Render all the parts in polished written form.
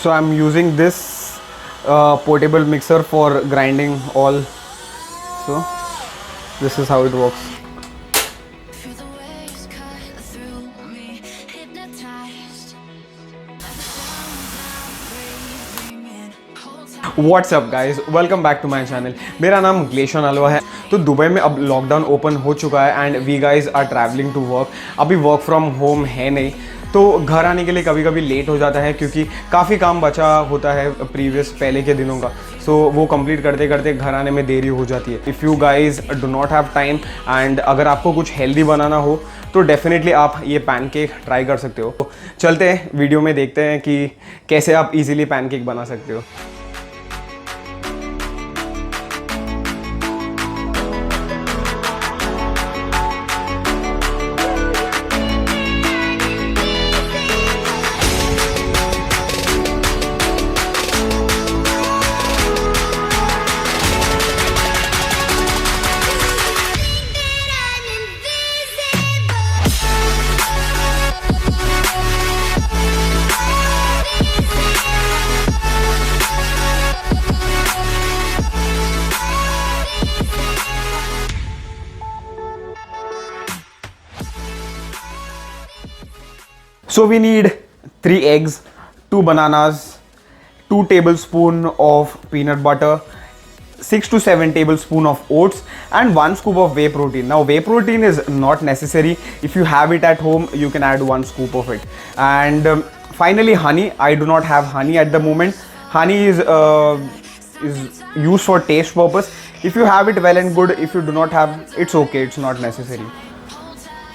So I'm using this portable mixer for grinding all. So this is how it works. What's up guys, welcome back to my channel. मेरा नाम ग्लेशन अलवा है। तो Dubai में अब lockdown open हो चुका है and we guys are travelling to work. अभी वर्क फ्रॉम होम है नहीं, तो घर आने के लिए कभी कभी लेट हो जाता है क्योंकि काफ़ी काम बचा होता है पहले के दिनों का। सो वो कंप्लीट करते करते घर आने में देरी हो जाती है। If you guys do not have time and अगर आपको कुछ हेल्दी बनाना हो तो डेफिनेटली आप ये पैनकेक ट्राई कर सकते हो। चलते हैं वीडियो में, देखते हैं कि कैसे आप इजीली पैनकेक बना सकते हो। So we need 3 eggs, 2 bananas, 2 tablespoons of peanut butter, 6 to 7 tablespoons of oats and 1 scoop of whey protein. Now whey protein is not necessary. If you have it at home, you can add 1 scoop of it. And finally honey. I do not have honey at the moment. Honey is used for taste purpose. If you have it, well and good. If you do not have, it's okay, it's not necessary.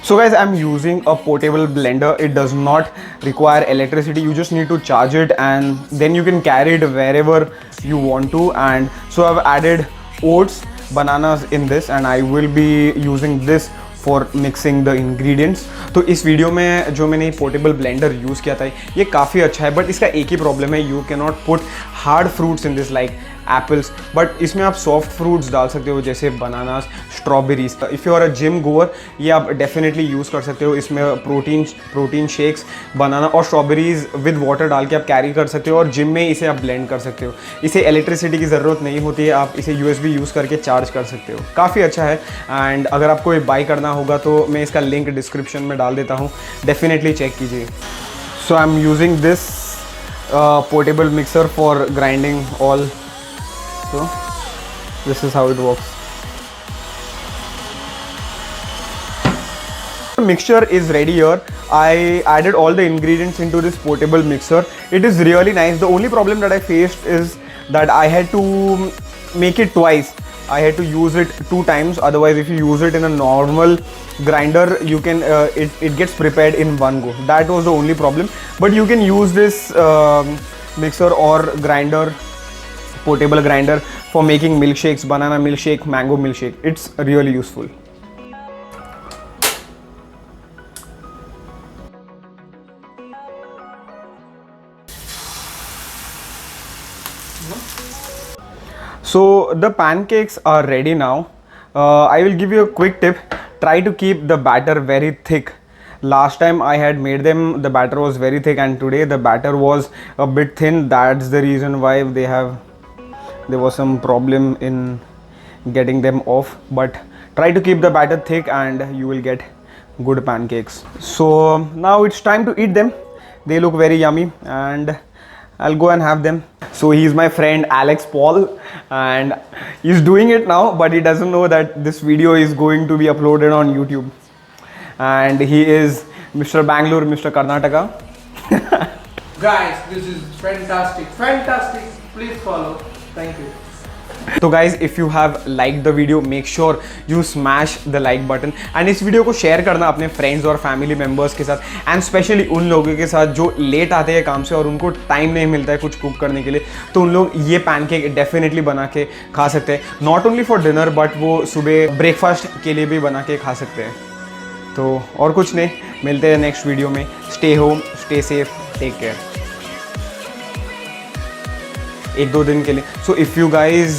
So guys, I'm using a portable blender. It does not require electricity. You just need to charge it and then you can carry it wherever you want to. And so I've added oats, bananas in this and I will be using this for mixing the ingredients. तो इस video में जो मैंने portable blender use किया था ये काफ़ी अच्छा है, बट इसका एक ही प्रॉब्लम है, you can not put hard fruits in this like apples, but इसमें आप सॉफ्ट फ्रूट्स डाल सकते हो जैसे bananas, strawberries. If you are a gym goer, ये आप डेफिनेटली यूज़ कर सकते हो। इसमें प्रोटीन शेक्स, बनाना और स्ट्रॉबेरीज विद वाटर डाल के आप कैरी कर सकते हो और जिम में इसे आप ब्लेंड कर सकते हो। इसे इलेक्ट्रिसिटी की ज़रूरत नहीं होती है, आप इसे USB यूज़ करके चार्ज कर सकते हो। काफ़ी अच्छा है एंड अगर आपको ये बाई करना होगा तो मैं इसका लिंक डिस्क्रिप्शन में डाल देता हूँ, डेफिनेटली चेक कीजिए। So I am using this portable mixer for grinding all. So this is how it works. The mixture is ready here. I added all the ingredients into this portable mixer. It is really nice. The only problem that I faced is that I had to make it twice. I had to use it 2 times. Otherwise, if you use it in a normal grinder, you can it gets prepared in one go. That was the only problem. But you can use this mixer or grinder, portable grinder, for making milkshakes, banana milkshake, mango milkshake. It's really useful. So the pancakes are ready now. I will give you a quick tip. Try to keep the batter very thick. Last time I had made them, the batter was very thick and today the batter was a bit thin. That's the reason why there was some problem in getting them off, but try to keep the batter thick and you will get good pancakes. So now it's time to eat them. They look very yummy and I'll go and have them. So he's my friend Alex Paul and he's doing it now, but he doesn't know that this video is going to be uploaded on YouTube. And he is Mr. Bangalore, Mr. Karnataka. Guys, this is fantastic. Please follow. Thank you. तो guys, if you have like the video, make sure you smash the like button and इस video को share करना अपने friends और family members के साथ and specially उन लोगों के साथ जो लेट आते हैं काम से और उनको टाइम नहीं मिलता है कुछ कुक करने के लिए, तो उन लोग ये पैनकेक डेफिनेटली बना के खा सकते हैं। Not only for dinner but वो सुबह ब्रेकफास्ट के लिए भी बना के खा सकते हैं। तो और कुछ नहीं, मिलते हैं नेक्स्ट वीडियो में। Stay home, stay safe, take care. 1-2 दिन के लिए। So if you guys